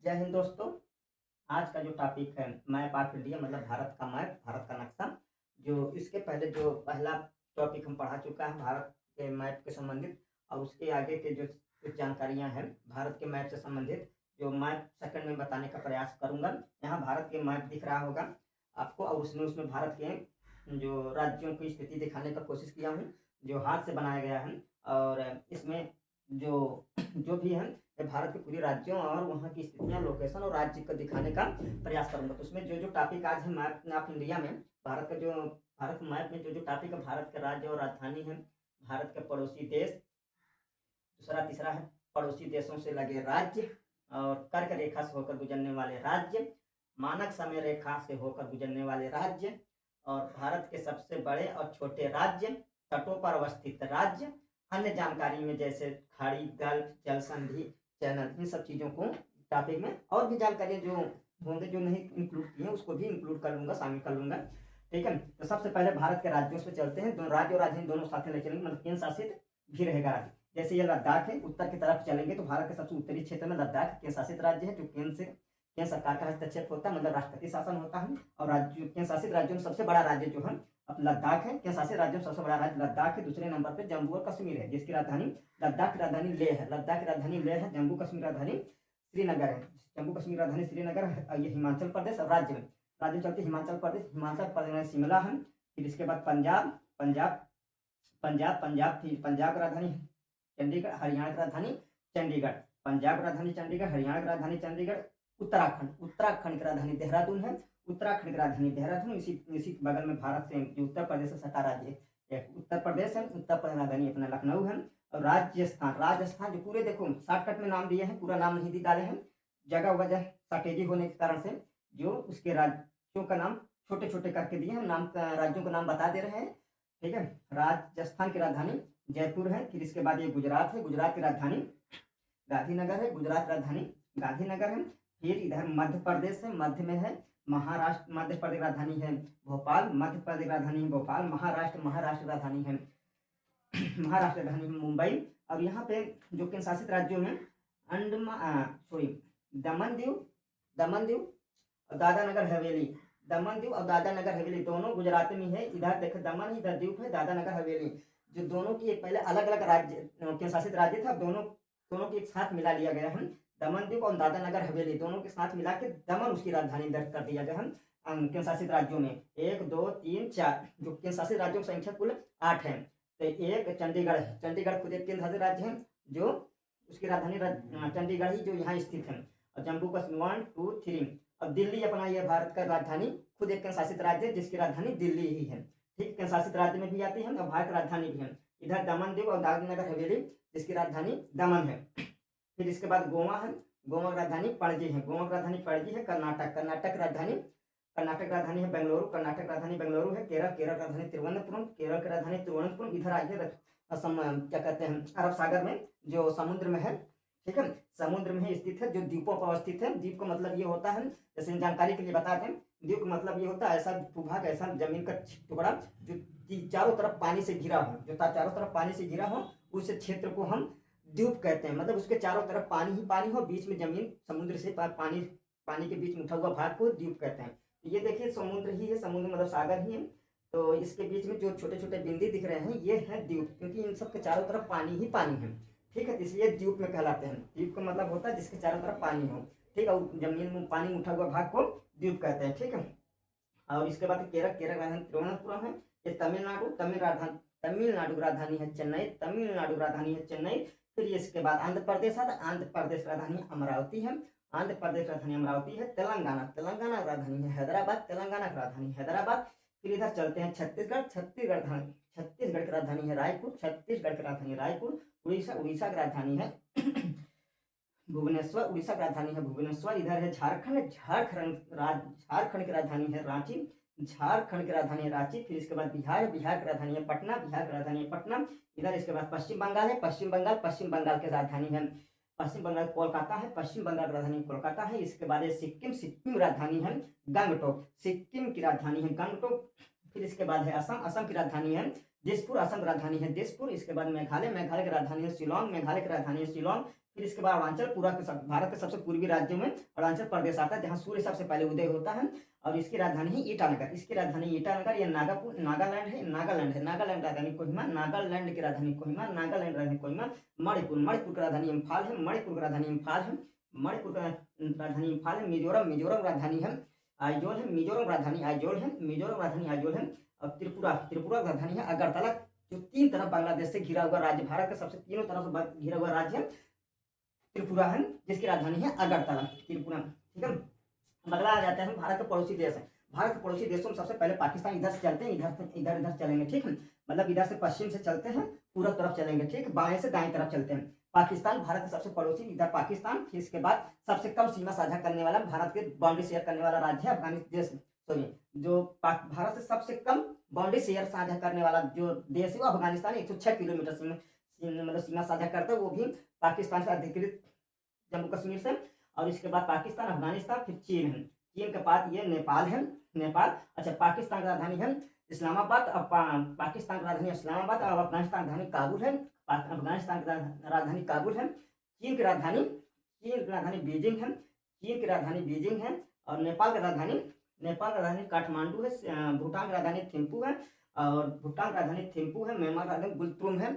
जय हिंद दोस्तों। आज का जो टॉपिक है मैप ऑफ इंडिया मतलब भारत का मैप, भारत का नक्शा। जो इसके पहले जो पहला टॉपिक हम पढ़ा चुका है भारत के मैप के संबंधित, और उसके आगे के जो कुछ जानकारियां हैं भारत के मैप से संबंधित, जो मैप सेकंड में बताने का प्रयास करूंगा। यहाँ भारत के मैप दिख रहा होगा आपको, और उसमें उसमें भारत के जो राज्यों की स्थिति दिखाने का कोशिश किया हूँ, जो हाथ से बनाया गया है। और इसमें जो जो भी है मैं भारत के पूरे राज्यों और वहाँ की स्थितियाँ, लोकेशन और राज्य को दिखाने का प्रयास करूंगा। तो उसमें जो जो टॉपिक आज है मैप ऑफ इंडिया में, भारत का जो भारत मैप में जो जो टॉपिक है, भारत के राज्य और राजधानी है, भारत के पड़ोसी देश, दूसरा तीसरा है पड़ोसी देशों से लगे राज्य, और कर्क रेखा से होकर गुजरने वाले राज्य, मानक समय रेखा से होकर गुजरने वाले राज्य, और भारत के सबसे बड़े और छोटे राज्य, तटों पर अवस्थित राज्य, अन्य जानकारी में जैसे खाड़ी, गल्फ, जल संधि, चैनल, इन सब चीज़ों को टॉपिक में और भी जानकारी जो होंगे जो नहीं इंक्लूड किए उसको भी इंक्लूड कर लूंगा, शामिल कर लूंगा। ठीक है, तो सबसे पहले भारत के राज्यों से चलते हैं। दोनों राज्य और राजधानी दोनों साथ ले चलेंगे, मतलब केंद्र शासित भी रहेगा राज्य। जैसे ये लद्दाख है, उत्तर की तरफ चलेंगे तो भारत के सबसे उत्तरी क्षेत्र में लद्दाख केंद्र शासित राज्य है, जो केंद्र सरकार का हस्तक्षेप होता है, मतलब राष्ट्रपति शासन होता है। और राज्य केंद्र शासित राज्यों में सबसे बड़ा राज्य जो है अब लद्दाख है। केंद्र शासित राज्यों में सबसे बड़ा राज्य लद्दाख है। दूसरे नंबर पर जम्मू और कश्मीर है, जिसकी राजधानी लद्दाख की राजधानी लेह है। लद्दाख की राजधानी लेह है, जम्मू कश्मीर राजधानी श्रीनगर है। जम्मू कश्मीर राजधानी श्रीनगर है। ये हिमाचल प्रदेश और राज्य चलते हिमाचल प्रदेश। हिमाचल प्रदेश में शिमला है। फिर इसके बाद पंजाब फिर पंजाब की राजधानी चंडीगढ़, हरियाणा की राजधानी चंडीगढ़, पंजाब की राजधानी चंडीगढ़, हरियाणा की राजधानी चंडीगढ़। उत्तराखंड की राजधानी देहरादून है। उत्तराखंड की राजधानी देहरादून। इसी बगल में भारत से जो उत्तर प्रदेश से सटा राज्य एक उत्तर प्रदेश है। उत्तर प्रदेश राजधानी अपना लखनऊ है। और राजस्थान जो पूरे देखो शॉर्टकट में नाम दिए हैं, पूरा नाम नहीं डाले हैं, जगह वजह शॉर्टेज होने के कारण से जो उसके राज्यों का नाम छोटे छोटे करके दिए हैं, नाम राज्यों का नाम बता दे रहे हैं। ठीक है, राजस्थान की राजधानी जयपुर है। फिर इसके बाद ये गुजरात है। गुजरात की राजधानी गांधीनगर है। गुजरात राजधानी गांधीनगर है। फिर इधर मध्य प्रदेश है, मध्य में है महाराष्ट्र। मध्य प्रदेश राजधानी है भोपाल। मध्य प्रदेश राजधानी है भोपाल। महाराष्ट्र राजधानी है मुंबई। और यहाँ पे जो केंद्र शासित राज्यों में दमन दीव और दादरा नगर हवेली। दमन दीव और दादरा नगर हवेली दोनों गुजरात में है। इधर देखो दमन है, इधर दीव है, दादरा नगर हवेली, जो दोनों की एक पहले अलग अलग राज्य केंद्र शासित राज्य था, दोनों के एक साथ मिला लिया गया है। दमन दीव और दादरा नगर हवेली दोनों के साथ मिला के दमन उसकी राजधानी दर्ज कर दिया गया है। केंद्र शासित राज्यों में 1 2 3 4 जो केंद्र शासित राज्यों की संख्या कुल 8 है। तो एक चंडीगढ़ है। चंडीगढ़ खुद एक केंद्र शासित राज्य है, जो उसकी राजधानी चंडीगढ़ ही जो यहाँ स्थित है। और जम्मू कश्मीर 1 2 3। अब दिल्ली अपना यह भारत का राजधानी खुद एक केंद्र शासित राज्य है, जिसकी राजधानी दिल्ली ही है। ठीक, केंद्र शासित राज्य में भी आती है और भारत की राजधानी भी है। इधर दमन दीव और दादरा नगर हवेली, जिसकी राजधानी दमन है। फिर इसके बाद गोवा है। गोवा की राजधानी पणजी है। गोवा की राजधानी पणजी है। कर्नाटक राजधानी है बेंगलुरु। कर्नाटक राजधानी बेंगलुरु है। केरल राजधानी तिरुवनंतपुरम। केरल की राजधानी तिरुवनंतपुरम। इधर आइए असम क्या कहते हैं अरब सागर में जो समुद्र में है। ठीक है, समुद्र में स्थित है, जो द्वीपों पर अवस्थित है। द्वीप का मतलब ये होता है, जैसे जानकारी के लिए बता दें, द्वीप का मतलब ये होता है ऐसा भूभाग, ऐसा जमीन का टुकड़ा जो चारों तरफ पानी से घिरा हो, जो चारों तरफ पानी से घिरा हो, उस क्षेत्र को हम द्वीप कहते हैं। मतलब उसके चारों तरफ पानी ही पानी हो, बीच में जमीन समुद्र से पानी के बीच में उठा हुआ भाग को द्वीप कहते हैं। ये देखिए समुद्र ही है, समुद्र मतलब सागर ही है। तो इसके बीच में जो छोटे छोटे बिंदी दिख रहे हैं ये है द्वीप, क्योंकि इन सब के चारों तरफ पानी ही पानी है। ठीक है, इसलिए द्वीप में कहलाते हैं। द्वीप का मतलब होता है जिसके चारों तरफ पानी हो। ठीक है, और जमीन में पानी में उठा हुआ भाग को द्वीप कहते हैं। ठीक है, और इसके बाद केरल राजधानी तिरुवनंतपुरम है। ये तमिलनाडु राजधानी है चेन्नई। फिर इसके बाद आंध्र प्रदेश आता है। आंध्र प्रदेश राजधानी अमरावती है। तेलंगाना राजधानी है हैदराबाद। फिर इधर चलते हैं छत्तीसगढ़ की राजधानी है रायपुर। उड़ीसा की राजधानी है भुवनेश्वर। इधर है झारखंड की राजधानी है रांची। फिर इसके बाद बिहार की राजधानी है पटना। इधर इसके बाद पश्चिम बंगाल है। पश्चिम बंगाल की राजधानी है कोलकाता है। पश्चिम बंगाल की राजधानी कोलकाता है। इसके बाद सिक्किम राजधानी है गंगटोक। फिर इसके बाद है असम की राजधानी है दिसपुर। इसके बाद मेघालय की राजधानी है शिलोंग। फिर इसके बाद अरुणाचल पूरा भारत के सबसे पूर्वी राज्यों में अरुणाचल प्रदेश आता है, जहाँ सूर्य सबसे पहले उदय होता है। और इसकी राजधानी है ईटानगर। इसकी राजधानी ईटानगर। ये नागापुर नागालैंड है, नागालैंड राजधानी कोहिमा, नागालैंड की राजधानी कोहिमा, नागालैंड राजधानी कोहिमा। मणिपुर की राजधानी इम्फाल है, मणिपुर की राजधानी इम्फाल है, मणिपुर का राजधानी इम्फाल है। मिजोरम राजधानी है आइजोल है, मिजोरम राजधानी आइजोल है, मिजोरम राजधानी आइजोल है। और त्रिपुरा राजधानी है अगरतला। जो तीन तरफ बांग्लादेश से घिरा हुआ राज्य, भारत के सबसे तीनों तरफ से घिरा हुआ राज्य त्रिपुरा है, जिसकी राजधानी है अगरतला, त्रिपुरा। ठीक है, अगला आ जाता है भारत के पड़ोसी देश है। भारत के पड़ोसी देशों में सबसे पहले पाकिस्तान, इधर से चलते हैं, इधर चलेंगे। ठीक है, मतलब इधर से पश्चिम से चलते हैं, पूरब तरफ चलेंगे। ठीक, बाएं से दाएं तरफ चलते हैं। पाकिस्तान भारत के सबसे पड़ोसी, इधर पाकिस्तान। फिर इसके बाद सबसे कम सीमा साझा करने वाला, भारत के बाउंड्री शेयर करने वाला राज्य है अफगानिस्तान। सॉरी, जो भारत से सबसे कम बाउंड्री शेयर साझा करने वाला जो देश है वो अफगानिस्तान। 106 किलोमीटर मतलब सीमा साझा करता है, वो भी पाकिस्तान से अधिकृत जम्मू कश्मीर से। और इसके बाद पाकिस्तान, अफगानिस्तान, फिर चीन है। चीन के बाद ये नेपाल है, नेपाल। अच्छा, पाकिस्तान की राजधानी है इस्लामाबाद। पाकिस्तान की राजधानी इस्लामाबाद और अफगानिस्तान की राजधानी काबुल है। अफगानिस्तान की राजधानी काबुल है। चीन की राजधानी बीजिंग है। चीन की राजधानी बीजिंग है। और नेपाल की राजधानी काठमांडू है। भूटान की राजधानी थिम्पू है। और भूटान की राजधानी थिम्पू है। म्यांमार की राजधानी गुलत्रुम है।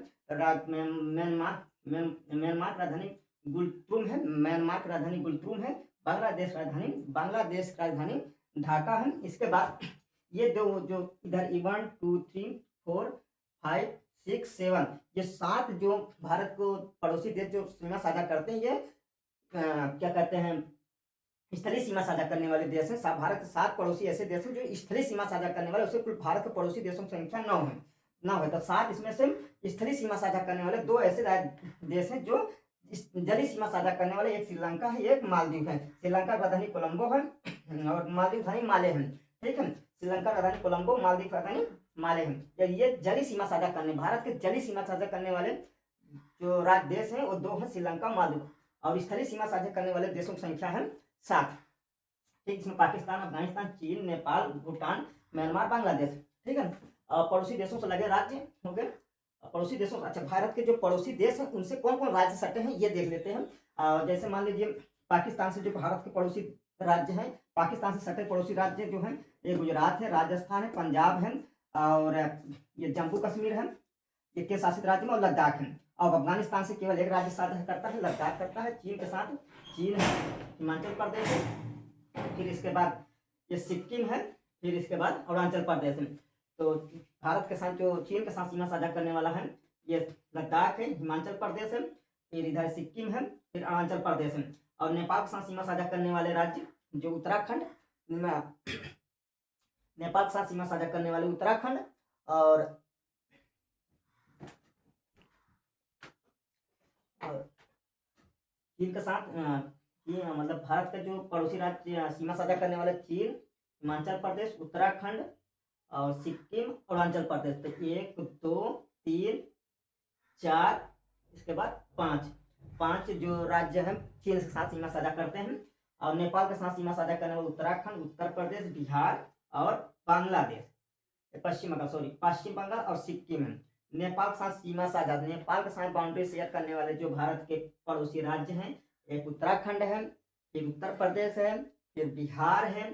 म्यांमार की राजधानी गुलत्रुम है। म्यांमार की राजधानी गुलत्रुम है। बांग्लादेश की राजधानी ढाका है। इसके बाद ये दो जो इधर 1 2 3 4 5 6 7 ये 7 जो भारत को पड़ोसी देश जो सीमा साझा करते हैं, ये क्या कहते हैं, स्थलीय सीमा साझा करने वाले देश हैं। भारत के 7 पड़ोसी ऐसे देश हैं जो स्थलीय सीमा साझा करने वाले, उससे कुल भारत के पड़ोसी देशों की संख्या 9 है। तो 7 इसमें से स्थलीय सीमा साझा करने वाले 2 ऐसे देश हैं जो जलीय सीमा साझा करने वाले, एक श्रीलंका है, एक मालदीव है। श्रीलंका की राजधानी कोलंबो है और मालदीव राजधानी माले है। ठीक है, श्रीलंका राजधानी कोलंबो, मालदीव राजधानी माले है। ये जलीय सीमा साझा करने, भारत के जलीय सीमा साझा करने वाले जो राज्य देश हैं वो 2 हैं, श्रीलंका, मालदीव। और स्थलीय सीमा साझा करने वाले देशों की संख्या है 7। ठीक, इसमें पाकिस्तान, अफगानिस्तान, चीन, नेपाल, भूटान, म्यांमार, बांग्लादेश। ठीक है, पड़ोसी देशों से लगे राज्य हो गए पड़ोसी देशों। अच्छा, भारत के जो पड़ोसी देश हैं उनसे कौन कौन राज्य सटे हैं ये देख लेते हैं। जैसे मान लीजिए पाकिस्तान से जो भारत के पड़ोसी राज्य हैं, पाकिस्तान से सटे पड़ोसी राज्य जो हैं, ये गुजरात है, राजस्थान है, पंजाब है, और ये जम्मू कश्मीर है, ये केंद्र शासित राज्य में, और लद्दाख है। और अफगानिस्तान से केवल एक राज्य साझा करता है, लद्दाख करता है। चीन के साथ चीन है, हिमाचल प्रदेश है, फिर इसके बाद ये सिक्किम है, फिर इसके बाद अरुणाचल प्रदेश है। तो भारत के साथ जो चीन के साथ सीमा साझा करने वाला है ये लद्दाख है, हिमाचल प्रदेश है, फिर इधर सिक्किम है, फिर अरुणाचल प्रदेश है। और नेपाल के साथ सीमा साझा करने वाले राज्य जो उत्तराखंड, नेपाल के साथ सीमा साझा करने वाले उत्तराखंड, और चीन के साथ मतलब भारत का जो पड़ोसी राज्य सीमा साझा करने वाले चीन, हिमाचल प्रदेश, उत्तराखंड और सिक्किम, अरुणाचल प्रदेश। तो 1 2 3 4 इसके बाद 5 जो राज्य हैं चीन के साथ सीमा साझा करते हैं। और नेपाल के साथ सीमा साझा करने वाले उत्तराखंड, उत्तर प्रदेश, बिहार और बांग्लादेश, पश्चिम बंगाल और सिक्किम है। नेपाल के साथ सीमा साझा, नेपाल के साथ बाउंड्री शेयर करने वाले जो भारत के पड़ोसी राज्य हैं, एक उत्तराखंड है, फिर उत्तर प्रदेश है, फिर बिहार है,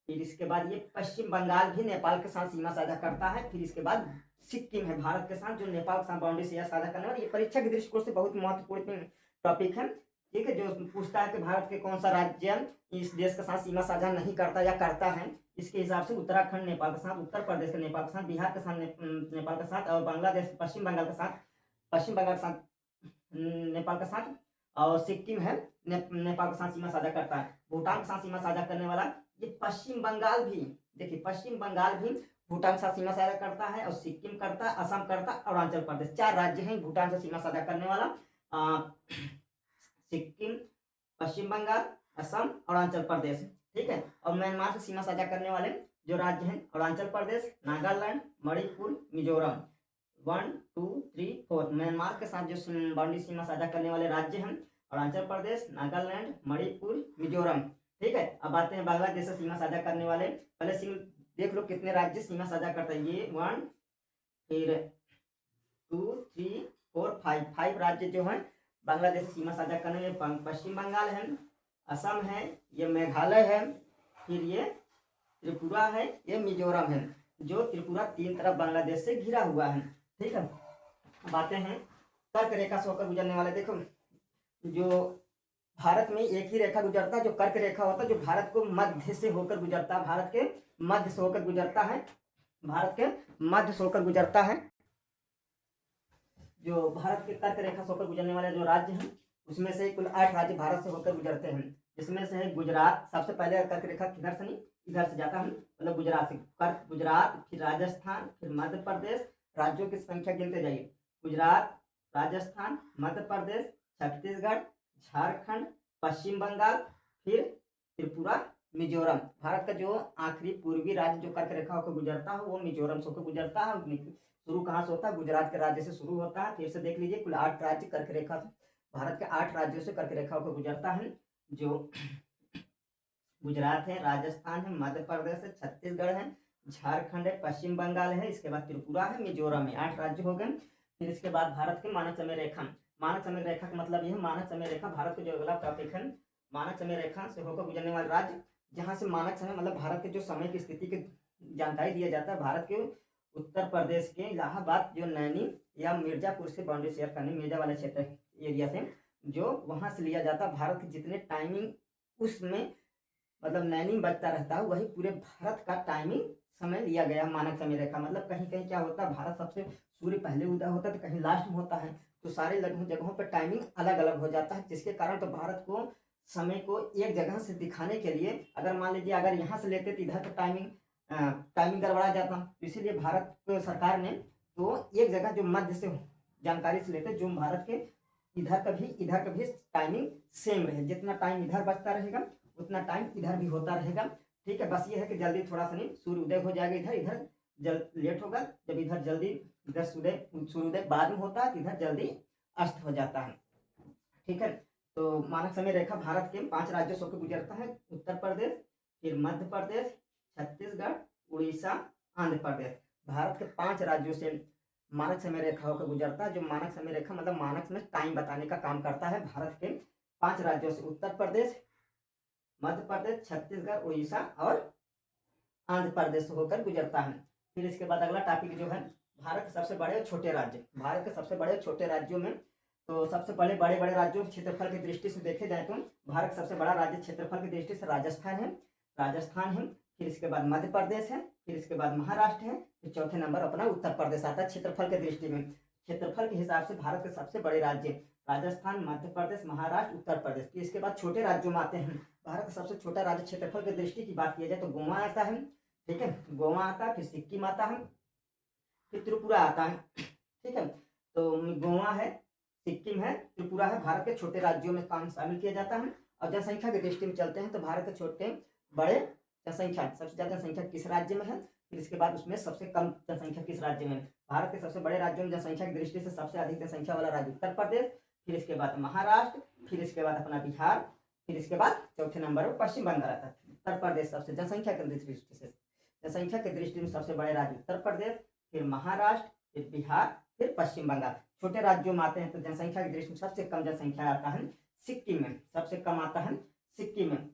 फिर इसके बाद ये पश्चिम बंगाल भी नेपाल के साथ सीमा साझा करता है। फिर इसके बाद सिक्किम है भारत के साथ जो नेपाल के साथ बाउंड्री शेयर साझा करने वाला। ये परीक्षा के दृष्टिकोण से बहुत महत्वपूर्ण टॉपिक है। ठीक है, जो पूछता है कि भारत के कौन सा राज्य इस देश के साथ सीमा साझा नहीं करता या करता है, इसके हिसाब से उत्तराखंड नेपाल के साथ, उत्तर प्रदेश के नेपाल के साथ, बिहार के साथ नेपाल के साथ, और बांग्लादेश पश्चिम बंगाल के साथ नेपाल के साथ, और सिक्किम है नेपाल के साथ सीमा साझा करता है। भूटान के साथ सीमा साझा करने वाला ये पश्चिम बंगाल भी, देखिए पश्चिम बंगाल भी भूटान के साथ सीमा साझा करता है, और सिक्किम करता है, असम करता है, अरुणाचल प्रदेश। 4 राज्य हैं भूटान से सीमा साझा करने वाला, सिक्किम, पश्चिम बंगाल, असम, अरुणाचल प्रदेश। ठीक है, और म्यांमार से सीमा साझा करने वाले जो राज्य हैं अरुणाचल प्रदेश, नागालैंड, मणिपुर, मिजोरम। 1 2 3 4 म्यांमार के साथ जो बाउंड्री सीमा साझा करने वाले राज्य हैं अरुणाचल प्रदेश, नागालैंड, मणिपुर, मिजोरम। ठीक है, अब आते हैं बांग्लादेश से सीमा साझा करने वाले। पहले देख लो कितने राज्य सीमा साझा करते हैं। ये 1 फिर 2 3 4 5 राज्य जो हैं बांग्लादेश से सीमा साझा करने में पश्चिम बंगाल है, असम है, ये मेघालय है, फिर ये त्रिपुरा है, ये मिजोरम है। जो त्रिपुरा 3 तरफ बांग्लादेश से घिरा हुआ है। ठीक है, अब आते हैं कर्क रेखा से होकर गुजरने वाले। देखो जो भारत में एक ही रेखा गुजरता है जो कर्क रेखा होता है, जो भारत को मध्य से होकर गुजरता है, भारत के मध्य से होकर गुजरता है, भारत के मध्य से होकर गुजरता है। जो भारत के कर्क रेखा से होकर गुजरने वाले जो राज्य हैं उसमें से कुल 8 राज्य भारत से होकर गुजरते हैं, जिसमें से है गुजरात। सबसे पहले कर्क रेखा किधर से नहीं, इधर से जाता है, मतलब गुजरात से कर्क, गुजरात, फिर राजस्थान, फिर मध्य प्रदेश। राज्यों की संख्या गिनते जाइए, गुजरात, राजस्थान, मध्य प्रदेश, छत्तीसगढ़, झारखंड, पश्चिम बंगाल, फिर त्रिपुरा, मिजोरम। भारत का जो आखिरी पूर्वी राज्य जो कर्क रेखा होकर गुजरता है वो मिजोरम से होकर गुजरता है। शुरू कहाँ से होता है, गुजरात के राज्य से शुरू होता है। फिर से देख लीजिए, कुल 8 राज्य कर्क रेखा, भारत के 8 राज्यों से कर्क रेखा होकर गुजरता है। जो गुजरात है, राजस्थान है, मध्य प्रदेश है, छत्तीसगढ़ है, झारखंड है, पश्चिम बंगाल है, इसके बाद त्रिपुरा है, मिजोरम है। 8 राज्य हो गए। फिर इसके बाद भारत के मानक समय रेखा। मानक समय रेखा का मतलब यह, मानक समय रेखा भारत का जो अगला टॉपिक है, मानक समय रेखा से होकर गुजरने वाले राज्य, जहाँ से मानक समय मतलब भारत के जो समय की स्थिति की जानकारी दिया जाता है। भारत के उत्तर प्रदेश के इलाहाबाद जो नैनी या मिर्जापुर से बाउंड्री शेयर करने, मिर्जा वाले क्षेत्र एरिया से, जो वहां से लिया जाता है। भारत के जितने टाइमिंग उसमें मतलब नैनी बचता रहता है, वही पूरे भारत का टाइमिंग समय लिया गया मानक समय रेखा। मतलब कहीं कहीं क्या होता है, भारत सबसे सूर्य पहले उदय होता है तो कहीं लास्ट में होता है, तो सारे जगहों पर टाइमिंग अलग अलग हो जाता है, जिसके कारण तो भारत को समय को एक जगह से दिखाने के लिए, अगर मान लीजिए अगर यहाँ से लेते तो इधर का टाइमिंग गड़बड़ा जाता, तो इसीलिए भारत सरकार ने तो एक जगह जो मध्य से जानकारी से लेते, जो भारत के इधर का भी टाइमिंग सेम रहे, जितना टाइम इधर बचता रहेगा उतना टाइम इधर भी होता रहेगा। ठीक है, बस ये है कि जल्दी थोड़ा सा नहीं सूर्य उदय हो जाएगा, इधर इधर लेट होगा। जब इधर जल्दी इधर सूर्योदय बाद में होता है, तो इधर जल्दी अस्त हो जाता है। ठीक है, तो मानक समय रेखा भारत के 5 राज्यों से होकर गुजरता है, उत्तर प्रदेश, फिर मध्य प्रदेश, छत्तीसगढ़, उड़ीसा, आंध्र प्रदेश। भारत के 5 राज्यों से मानक समय रेखा होकर गुजरता है। जो मानक समय रेखा मतलब मानक में टाइम बताने का काम करता है। भारत के 5 राज्यों से उत्तर प्रदेश, मध्य प्रदेश, छत्तीसगढ़, उड़ीसा और आंध्र प्रदेश होकर गुजरता है। फिर इसके बाद अगला टॉपिक जो है, भारत के सबसे बड़े और छोटे राज्य। भारत के सबसे बड़े और छोटे राज्यों में, तो सबसे बड़े बड़े राज्यों क्षेत्रफल की दृष्टि से देखे जाए तो भारत का सबसे बड़ा राज्य क्षेत्रफल की दृष्टि से राजस्थान है। फिर इसके बाद मध्य प्रदेश है, फिर इसके बाद महाराष्ट्र है, फिर चौथे नंबर अपना उत्तर प्रदेश आता है क्षेत्रफल की दृष्टि में। क्षेत्रफल के हिसाब से भारत के सबसे बड़े राज्य राजस्थान, मध्य प्रदेश, महाराष्ट्र, उत्तर प्रदेश। फिर इसके बाद छोटे राज्यों में आते हैं। भारत का सबसे छोटा राज्य क्षेत्रफल की दृष्टि की बात की जाए तो गोवा आता है। ठीक है, गोवा आता है, फिर सिक्किम आता है, फिर त्रिपुरा आता है। ठीक है, तो गोवा है, सिक्किम है, त्रिपुरा है, भारत के छोटे राज्यों में काम शामिल किया जाता है। और जनसंख्या की दृष्टि में चलते हैं तो भारत के छोटे बड़े जनसंख्या, सबसे ज्यादा जनसंख्या किस राज्य में है, फिर इसके बाद उसमें सबसे कम जनसंख्या किस राज्य में। भारत के सबसे बड़े राज्यों में जनसंख्या की दृष्टि से सबसे अधिक जनसंख्या वाला राज्य उत्तर प्रदेश, फिर इसके बाद महाराष्ट्र, फिर इसके बाद अपना बिहार, फिर इसके बाद चौथे नंबर पर पश्चिम बंगाल आता है। उत्तर प्रदेश सबसे जनसंख्या की दृष्टि में सबसे बड़े राज्य उत्तर प्रदेश, फिर महाराष्ट्र, फिर बिहार, फिर पश्चिम बंगाल। छोटे राज्यों में आते हैं तो जनसंख्या की दृष्टि में सबसे कम जनसंख्या आता है सिक्किम में, सबसे कम आता है सिक्किम में।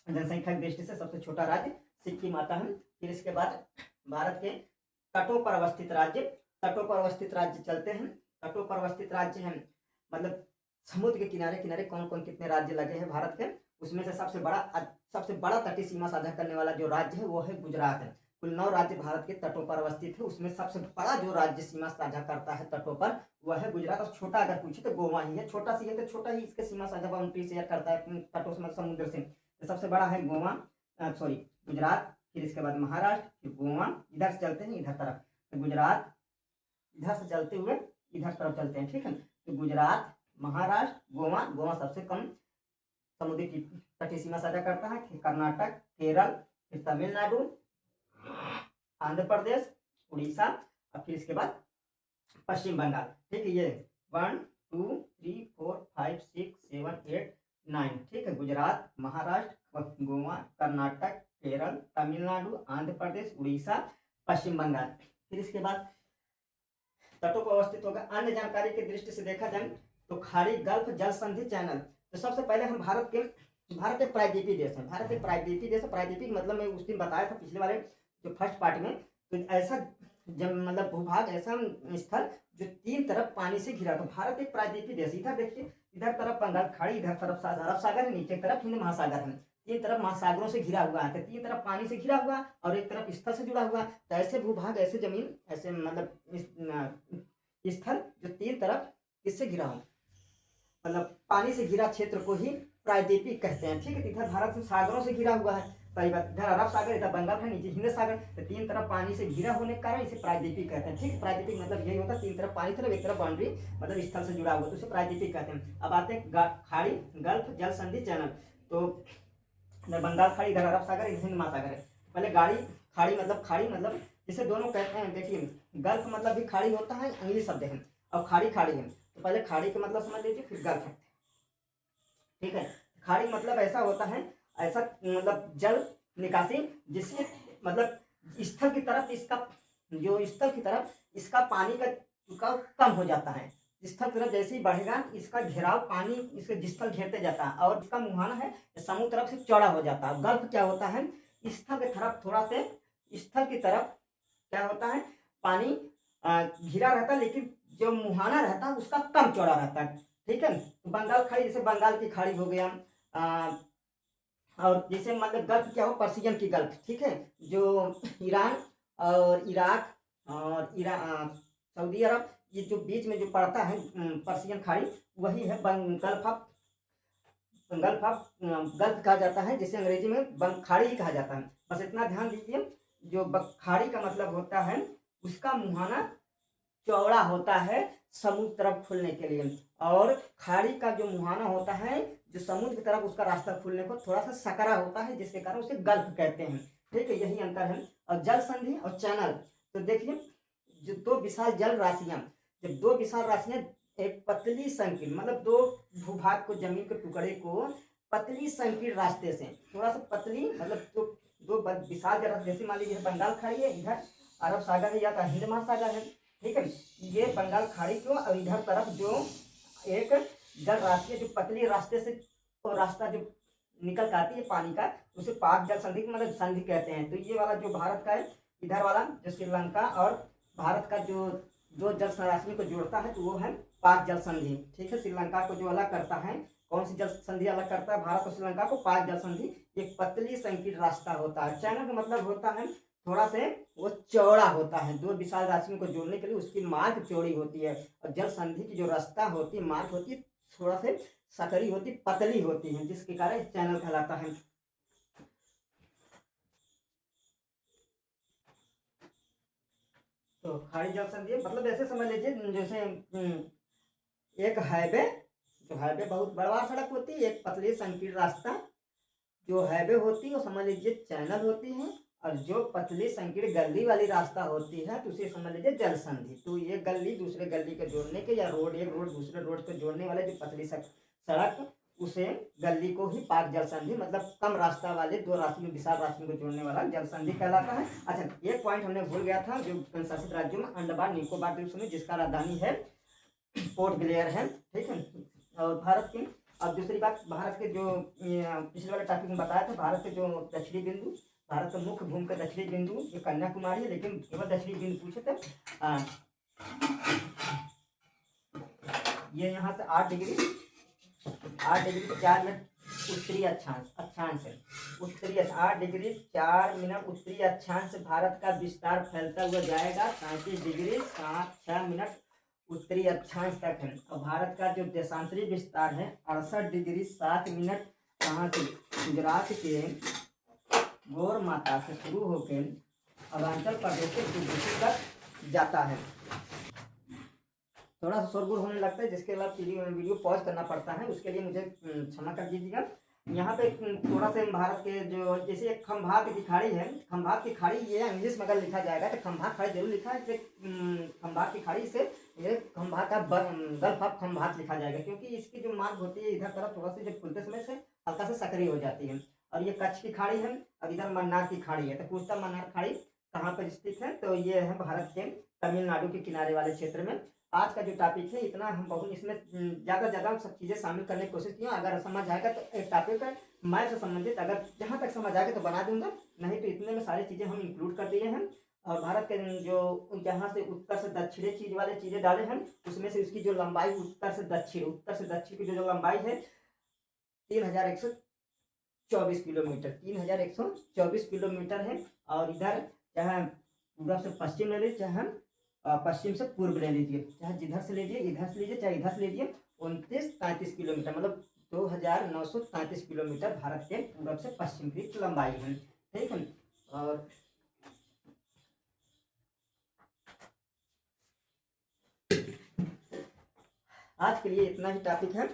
जनसंख्या की दृष्टि से सबसे छोटा राज्य सिक्किम आता है। फिर इसके बाद भारत के तटों पर अवस्थित राज्य चलते हैं। तटों पर अवस्थित राज्य हैं मतलब समुद्र के किनारे किनारे कौन कौन कितने राज्य लगे हैं भारत के, उसमें से सबसे बड़ा तटीय सीमा साझा करने वाला जो राज्य है वो है गुजरात है। कुल 9 राज्य भारत के तटों पर अवस्थित है, उसमें सबसे बड़ा जो राज्य सीमा साझा करता है तटों पर वह है गुजरात। और छोटा अगर पूछे तो गोवा ही है, छोटा सी है तो छोटा ही इसके सीमा साझा बाउंड्री शेयर करता है तटों से, समुद्र से। तो सबसे बड़ा है गुजरात, फिर इसके बाद महाराष्ट्र, फिर गोवा। इधर से चलते हैं इधर तरफ, तो गुजरात इधर से चलते हुए इधर तरफ चलते हैं। ठीक है, तो गुजरात, महाराष्ट्र, गोवा सबसे कम समुद्री की तटीय सीमा साझा करता है। कर्नाटक, केरल, फिर तमिलनाडु, आंध्र प्रदेश, उड़ीसा और फिर इसके बाद पश्चिम बंगाल। ठीक है, ये 1 2 3 4 5 6 7 8 9। ठीक है, गुजरात, महाराष्ट्र, गोवा, कर्नाटक, केरल, तमिलनाडु, आंध्र प्रदेश, उड़ीसा, पश्चिम बंगाल। फिर इसके बाद तटों पर अवस्थित होगा। अन्य जानकारी की दृष्टि से देखा जाए तो खाड़ी, गल्फ, जल संधि, चैनल। तो सबसे पहले हम भारत एक प्रायद्वीपीय देश है। भारत एक प्रायद्वीपीय देश है। प्रायद्वीपीय मतलब मैं उस दिन बताया था पिछले वाले जो फर्स्ट पार्ट में। तो ऐसा जब मतलब भूभाग, ऐसा स्थल जो तीन तरफ पानी से घिरा। तो भारत एक प्रायद्वीपीय देश। इधर देखिए, इधर तरफ बंगाल खाड़ी, इधर तरफ अरब सागर है, नीचे तरफ हिंद महासागर है। तीन तरफ महासागरों से घिरा हुआ है। तो तीन तरफ पानी से घिरा हुआ और एक तरफ स्थल से जुड़ा हुआ। तो ऐसे भूभाग, ऐसे जमीन, ऐसे मतलब स्थल जो तीन तरफ किससे घिरा हो, मतलब पानी से घिरा क्षेत्र को ही प्रायद्वीपीय कहते हैं। ठीक है। इधर भारत से सागरों से घिरा हुआ है। पहली बात, इधर अरब सागर, इधर बंगाल है, नीचे हिंद सागर। तो तीन तरफ पानी से घिरा होने के कारण इसे प्रायद्वीपीय कहते हैं। ठीक है। प्रायद्वीपीय मतलब यही होता है, तीन तरफ पानी, तरफ एक तरफ बाउंड्री, मतलब स्थल से जुड़ा हुआ, तो उसे प्रायद्वीपीय कहते हैं। अब आते हैं खाड़ी, गल्फ, जल संधि, चैनल। तो इधर बंगाल खाड़ी, इधर अरब सागर, इधर हिंद महासागर है। पहले खाड़ी मतलब जिसे दोनों कहते हैं। देखिए, गल्फ मतलब भी खाड़ी होता है, इंग्लिश शब्द है। और खाड़ी है। तो पहले खाड़ी का मतलब समझ लीजिए, फिर गल्फ है। ठीक है। खाड़ी मतलब ऐसा होता है, ऐसा मतलब जल निकासी जिससे मतलब स्थल की तरफ इसका पानी का झुकाव कम हो जाता है। स्थल की तरफ जैसे ही बढ़ेगा, इसका घेराव पानी इसके स्थल घेरते जाता है और इसका मुहाना है समुद्र तरफ से चौड़ा हो जाता है। गल्फ क्या होता है, स्थल की तरफ थोड़ा से, स्थल की तरफ क्या होता है, पानी घिरा रहता है, लेकिन जो मुहाना रहता है उसका कम चौड़ा रहता है। ठीक है। तो बंगाल खाड़ी, जैसे बंगाल की खाड़ी हो गया, और जैसे मतलब गल्फ क्या हो, पर्सियन की गल्फ। ठीक है। जो ईरान और इराक और सऊदी अरब, ये जो बीच में जो पड़ता है पर्सियन खाड़ी, वही है गल्फ कहा जाता है, जिसे अंग्रेजी में खाड़ी ही कहा जाता है। बस इतना ध्यान दीजिए, जो खाड़ी का मतलब होता है उसका मुहाना चौड़ा होता है समुद्र तरफ खुलने के लिए, और खाड़ी का जो मुहाना होता है जो समुद्र की तरफ, उसका रास्ता खुलने को थोड़ा सा सकरा होता है, जिसके कारण उसे गल्फ कहते हैं। ठीक है, यही अंतर है। और जल संधि और चैनल, तो देखिए, जो दो विशाल जल राशियां, जब दो विशाल राशियां एक पतली संकीर्ण, मतलब दो भूभाग को, जमीन के टुकड़े को पतली संकीर्ण रास्ते से, थोड़ा सा पतली, मतलब दो विशाल जल, जैसे मान लीजिए बंगाल खाड़ी है, इधर अरब सागर है या हिंद महासागर है। ठीक है। ये बंगाल खाड़ी को, और इधर तरफ जो एक जल राशि है जो पतली रास्ते से, और रास्ता जो निकल आती है पानी का, उसे पाक जल संधि मतलब संधि कहते हैं। तो ये वाला जो भारत का है, इधर वाला जो श्रीलंका और भारत का जो दो जल राशि को जोड़ता है, तो वो है पाक जल संधि। ठीक है। श्रीलंका को जो अलग करता है, कौन सी जल संधि अलग करता है भारत और श्रीलंका को, पाक जल संधि। एक पतली संकीर्ण रास्ता होता है। चैनल का मतलब होता है थोड़ा से वो चौड़ा होता है, दो विशाल राशियों को जोड़ने के लिए उसकी मार्ग चौड़ी होती है। और जल संधि की जो रास्ता होती है, मार्ग होती है, थोड़ा से सकरी होती, पतली होती है, जिसके कारण चैनल कहलाता है। तो खाड़ी जल संधि मतलब ऐसे समझ लीजिए, जैसे एक हाईवे, जो हाईवे बहुत बड़ा सड़क होती है, एक पतली संकीर्ण रास्ता जो हाईवे होती है वो समझ लीजिए चैनल होती है, और जो पतली संकीर्ण गली वाली रास्ता होती है तो उसे समझ लीजिए जल संधि। तो ये गली दूसरे गली के जोड़ने के, या रोड एक रोड दूसरे रोड को जोड़ने वाले जो पतली सड़क, उसे गली को ही पाक जल संधि, मतलब कम रास्ता वाले दो राशियों, विशाल राशियों को जोड़ने वाला जल संधि कहलाता है। अच्छा, एक पॉइंट हमने भूल गया था, जो केंद्र शासित राज्यों में अंडमान निकोबार द्वीप समूह, जिसका राजधानी है पोर्ट ब्लेयर है। ठीक है। और भारत की, अब दूसरी बात, भारत के जो पिछले वाले टॉपिक में बताया था, भारत के जो दक्षिणी बिंदु, भारत का मुख्य भूमि का दक्षिणी बिंदु ये कन्याकुमारी है, लेकिन केवल दक्षिणी बिंदु पूछे थे। ये यहाँ से 8 डिग्री 4 मिनट उत्तरी अक्षांश है। उत्तरी 8 डिग्री 4 मिनट उत्तरी अक्षांश से भारत का विस्तार फैलता हुआ जाएगा 37 डिग्री 6 मिनट उत्तरी अक्षांश तक है। और भारत का जो देशांतरी विस्तार है 68 डिग्री 7 मिनट कहाँ से, गुजरात के गौर माता से शुरू होकर अरुणाचल प्रदेश के तिब्बत तक जाता है। थोड़ा सा शोरगुल होने लगता है, जिसके बाद वीडियो पॉज करना पड़ता है, उसके लिए मुझे क्षमा कर दीजिएगा। यहाँ पे थोड़ा से भारत के जो, जैसे एक खंभात की खाड़ी है, खंभात की खाड़ी, ये इंग्लिश में अगर लिखा जाएगा तो खंभात खाड़ी जरूर लिखा है, खंभात की खाड़ी से ये खंभात का गल्फ ऑफ खंभात लिखा जाएगा, क्योंकि इसकी जो मार्ग होती है इधर तरफ थोड़ा सा जब खुलते समय से हल्का से सक्रिय हो जाती है। और ये कच्छ की खाड़ी है, और इधर मन्नार की खाड़ी है। तो पूछता मन्नार खाड़ी कहाँ पर स्थित है, तो ये है भारत के तमिलनाडु के किनारे वाले क्षेत्र में। आज का जो टॉपिक है इतना हम बहुत इसमें ज़्यादा ज़्यादा सब चीज़ें शामिल करने की कोशिश की हूँ। अगर समझ आएगा तो एक टॉपिक है मैथ से संबंधित, अगर जहाँ तक समझ आएगा तो बना दूंगा, नहीं तो इतने में सारी चीज़ें हम इंक्लूड कर दिए हैं। और भारत के जो यहाँ से उत्तर से दक्षिणी चीज वाले चीज़ें डाले हैं, उसमें से उसकी जो लंबाई उत्तर से दक्षिण की जो लंबाई है 3124 किलोमीटर, 3124 किलोमीटर है। और इधर चाहे पूर्व से पश्चिम ले लीजिए, चाहे पश्चिम से पूर्व ले लीजिए, चाहे जिधर से लीजिए, इधर से लीजिए, चाहे इधर से लीजिए, 29-33 किलोमीटर, मतलब 2933 किलोमीटर भारत के पूर्व से पश्चिम की लंबाई है। ठीक है। और आज के लिए इतना ही टॉपिक है।